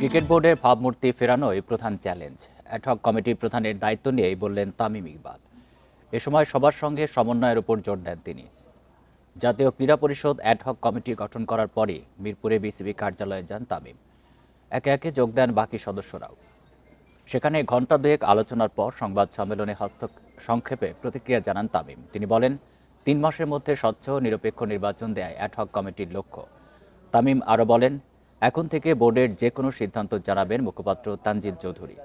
Cricket বোর্ডের ভাবমূর্তি ফেরানোই প্রধান চ্যালেঞ্জ। অ্যাডহক কমিটি প্রধানের দায়িত্ব নিয়েই বললেন তামিম ইকবাল। এ সময় সবার সঙ্গে সমন্বয়ের উপর জোর দেন তিনি। জাতীয় ক্রীড়া পরিষদ অ্যাডহক কমিটি গঠন করার পরই মিরপুরে বিসিবি কার্যালয়ে যান তামিম। একে একে যোগ দেন বাকি সদস্যরাও। সেখানে ঘণ্টা দুয়েক আলোচনার পর সংবাদ সম্মেলনে সংক্ষেপে প্রতিক্রিয়া জানান তামিম। তিনি বলেন, ৩ মাসের মধ্যে স্বচ্ছ নিরপেক্ষ নির্বাচন দেয় অ্যাডহক কমিটির লক্ষ্য। তামিম আরও বলেন, এখন থেকে বোর্ডের যে কোনো সিদ্ধান্ত জানাবেন মুখপাত্র তানজিল চৌধুরী।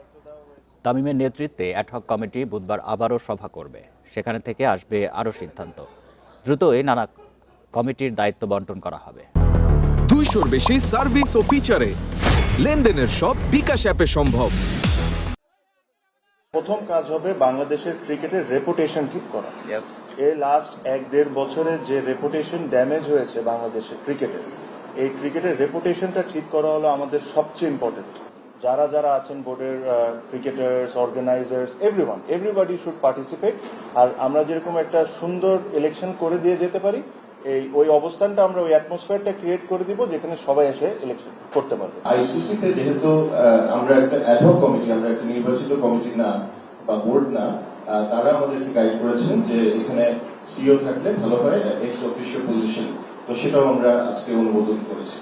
তামিমের নেতৃত্বে অ্যাডহক কমিটি বুধবার আবারও সভা করবে। সেখানে থেকে আসবে আরও সিদ্ধান্ত। দ্রুতই নানা কমিটির দায়িত্ব বন্টন করা হবে। 200-র বেশি সার্ভিস ও ফিচারে লেনদেনের সব বিকাশ অ্যাপে সম্ভব। প্রথম কাজ হবে বাংলাদেশের ক্রিকেটের রেপুটেশন ঠিক করা। এই লাস্ট 1-1.5 বছরে যে রেপুটেশন ড্যামেজ হয়েছে বাংলাদেশের ক্রিকেটের, এই ক্রিকেটের রেপুটেশনটা ঠিক করা হলো আমাদের সবচেয়ে ইম্পর্টেন্ট। যারা যারা আছেন বোর্ডের cricketers, organisers, everybody should participate. আর আমরা যেরকম একটা সুন্দর ইলেকশন করে দিয়ে যেতে পারি, ওই অবস্থানটা আমরা ওই অ্যাটমসফিয়ারটা ক্রিয়েট করে দিব যেখানে সবাই এসে ইলেকশন করতে পারবে। আইসিসিতে যেহেতু আমরা একটা অ্যাডহক কমিটি, আমরা একটা নির্বাচিত কমিটি না বা বোর্ড না, তারা আমাদেরকে গাইড করেছেন যে এখানে সিইও থাকলে ভালো হয়, এক্স অফিসিয়াল পজিশন, তো সেটাও আমরা আজকে অনুমোদন করেছি।